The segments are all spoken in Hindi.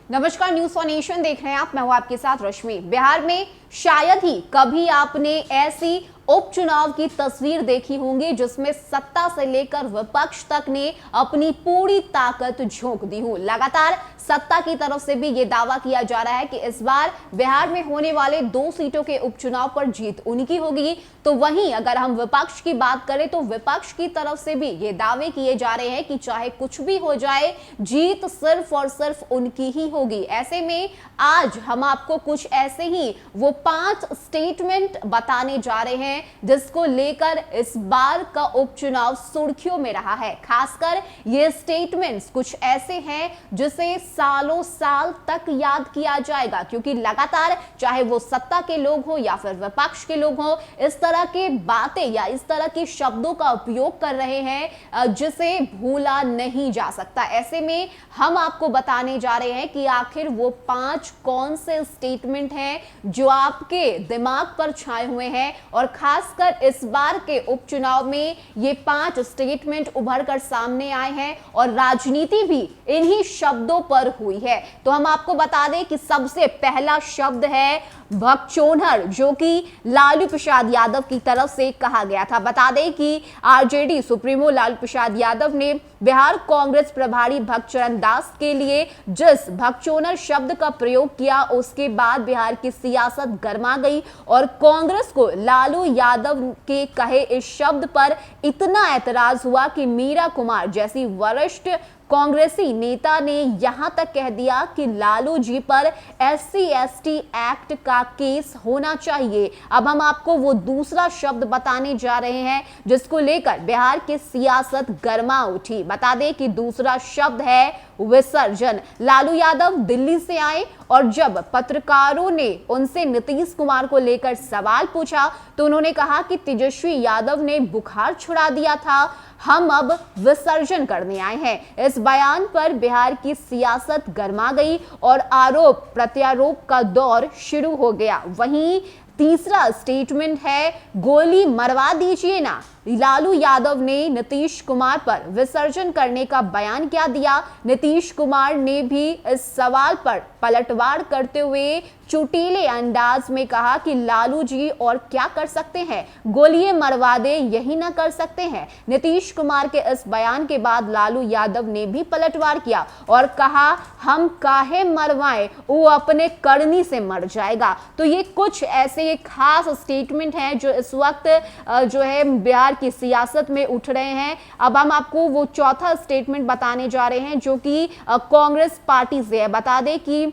नमस्कार, न्यूज फॉर नेशन देख रहे हैं आप। मैं हूं आपके साथ रश्मि। बिहार में शायद ही कभी आपने ऐसी उपचुनाव की तस्वीर देखी होंगी जिसमें सत्ता से लेकर विपक्ष तक ने अपनी पूरी ताकत झोंक दी हो। लगातार सत्ता की तरफ से भी यह दावा किया जा रहा है कि इस बार बिहार में होने वाले 2 सीटों के उपचुनाव पर जीत उनकी होगी। तो वहीं अगर हम विपक्ष की बात करें तो विपक्ष की तरफ से भी ये दावे किए जा रहे हैं कि चाहे कुछ भी हो जाए, जीत सिर्फ और सिर्फ उनकी ही होगी। ऐसे में आज हम आपको कुछ ऐसे ही वो 5 स्टेटमेंट बताने जा रहे हैं जिसको लेकर इस बार का उपचुनाव सुर्खियों में रहा है। खासकर ये स्टेटमेंट्स कुछ ऐसे हैं जिसे सालों साल तक याद किया जाएगा, क्योंकि लगातार चाहे वो सत्ता के लोग हो या फिर विपक्ष के लोग हो, इस तरह के बातें या इस तरह के शब्दों का उपयोग कर रहे हैं जिसे भूला नहीं जा सकता। ऐसे में हम आपको बताने जा रहे हैं कि आखिर वो 5 कौन से स्टेटमेंट हैं जो आपके दिमाग पर छाए हुए हैं, और खासकर इस बार के उपचुनाव में ये 5 स्टेटमेंट उभर कर सामने आए हैं और राजनीति भी इन्हीं शब्दों पर हुई है। तो हम आपको बता दें कि सबसे पहला शब्द है भगचोनहर, जो कि लालू प्रसाद यादव की तरफ से कहा गया था। बता दें कि आरजेडी सुप्रीमो लालू प्रसाद यादव ने बिहार कांग्रेस प्रभारी भगचरण दास के लिए जिस भगचोनहर शब्द का प्रयोग किया, उसके बाद बिहार की सियासत गर्मा गई और कांग्रेस को लालू यादव के कहे इस शब्द पर इतना ऐतराज हुआ कि मीरा कुमार जैसी वरिष्ठ कांग्रेसी नेता ने यहां तक कह दिया कि लालू जी पर SC/ST एक्ट का केस होना चाहिए। अब हम आपको वो दूसरा शब्द बताने जा रहे हैं जिसको लेकर बिहार की सियासत गर्मा उठी। बता दें कि दूसरा शब्द है विसर्जन। लालू यादव दिल्ली से आए और जब पत्रकारों ने उनसे नीतीश कुमार को लेकर सवाल पूछा तो उन्होंने कहा कि तेजस्वी यादव ने बुखार छुड़ा दिया था, हम अब विसर्जन करने आए हैं। इस बयान पर बिहार की सियासत गर्मा गई और आरोप प्रत्यारोप का दौर शुरू हो गया। वहीं तीसरा स्टेटमेंट है गोली मरवा दीजिए ना। लालू यादव ने नीतीश कुमार पर विसर्जन करने का बयान क्या दिया। नीतीश कुमार ने भी इस सवाल पर पलटवार करते हुए चुटीले अंदाज में कहा कि लालू जी और क्या कर सकते हैं, गोलियां मरवा दे, यही ना कर सकते हैं। नीतीश कुमार के इस बयान के बाद लालू यादव ने भी पलटवार किया और कहा हम काहे मरवाएं, वो अपने करनी से मर जाएगा। तो ये कुछ ऐसे खास स्टेटमेंट हैं जो इस वक्त जो है बिहार की सियासत में उठ रहे हैं। अब हम आपको वो चौथा स्टेटमेंट बताने जा रहे हैं जो कि कांग्रेस पार्टी से है। बता दें कि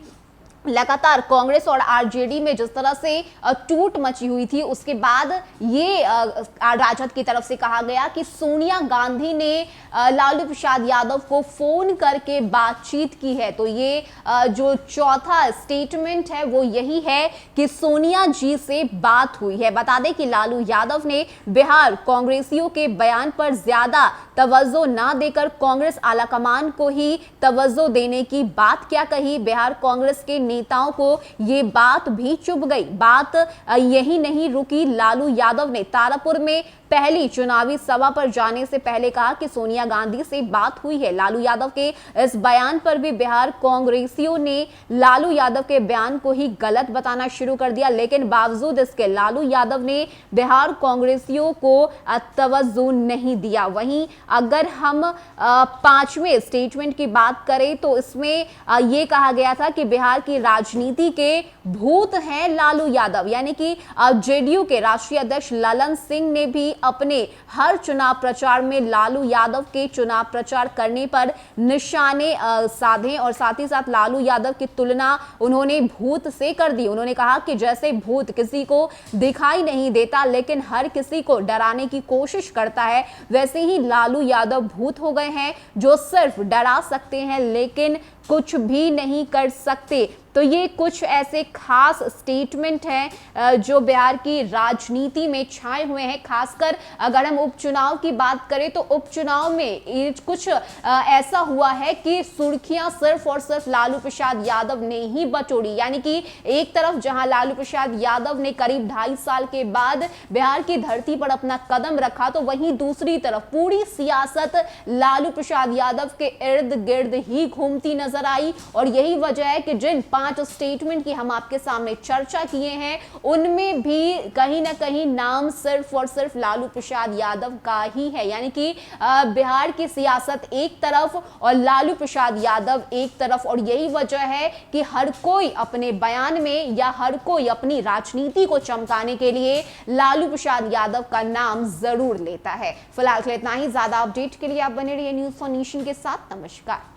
लगातार कांग्रेस और आरजेडी में जिस तरह से टूट मची हुई थी, उसके बाद ये राजद की तरफ से कहा गया कि सोनिया गांधी ने लालू प्रसाद यादव को फोन करके बातचीत की है। तो ये जो चौथा स्टेटमेंट है वो यही है कि सोनिया जी से बात हुई है। बता दें कि लालू यादव ने बिहार कांग्रेसियों के बयान पर ज्यादा तवज्जो ना देकर कांग्रेस आलाकमान को ही तवज्जो देने की बात क्या कही। बिहार कांग्रेस के नेताओं को ये बात भी चुभ गई। बात यही नहीं रुकी, लालू यादव ने तारापुर में पहली चुनावी सभा पर जाने से पहले कहा कि सोनिया गांधी से बात हुई है। लालू यादव के इस बयान पर भी बिहार कांग्रेसियों ने लालू यादव के बयान को ही गलत बताना शुरू कर दिया, लेकिन बावजूद इसके लालू यादव ने बिहार कांग्रेसियों को तवज्जो नहीं दिया। वहीं अगर हम 5वें स्टेटमेंट की बात करें तो इसमें यह कहा गया था कि बिहार की राजनीति के भूत हैं लालू यादव, यानी कि जेडीयू के राष्ट्रीय अध्यक्ष ललन सिंह ने भी अपने हर चुनाव प्रचार में लालू यादव के चुनाव प्रचार करने पर निशाने साधे और साथ ही साथ लालू यादव की तुलना उन्होंने भूत से कर दी। उन्होंने कहा कि जैसे भूत किसी को दिखाई नहीं देता लेकिन हर किसी को डराने की कोशिश करता है, वैसे ही लालू यादव भूत हो गए हैं जो सिर्फ डरा सकते हैं लेकिन कुछ भी नहीं कर सकते। तो ये कुछ ऐसे खास स्टेटमेंट हैं जो बिहार की राजनीति में छाए हुए हैं। खासकर अगर हम उपचुनाव की बात करें तो उपचुनाव में कुछ ऐसा हुआ है कि सुर्खियां सिर्फ और सिर्फ लालू प्रसाद यादव ने ही बटोरी। यानी कि एक तरफ जहां लालू प्रसाद यादव ने करीब 2.5 साल के बाद बिहार की धरती पर अपना कदम रखा, तो वहीं दूसरी तरफ पूरी सियासत लालू प्रसाद यादव के इर्द गिर्द ही घूमती नजर आई। और यही वजह है कि जिन 5 स्टेटमेंट की हम आपके सामने चर्चा किए हैं उनमें भी कहीं ना कहीं नाम सिर्फ और सिर्फ लालू प्रसाद यादव का ही है। यानी कि बिहार की सियासत एक तरफ और लालू प्रसाद यादव एक तरफ। और यही वजह है कि हर कोई अपने बयान में या हर कोई अपनी राजनीति को चमकाने के लिए लालू प्रसाद यादव का नाम जरूर लेता है। फिलहाल के लिए इतना ही। ज्यादा अपडेट के लिए आप बने रहिए न्यूज़ फॉर नेशन के साथ। नमस्कार।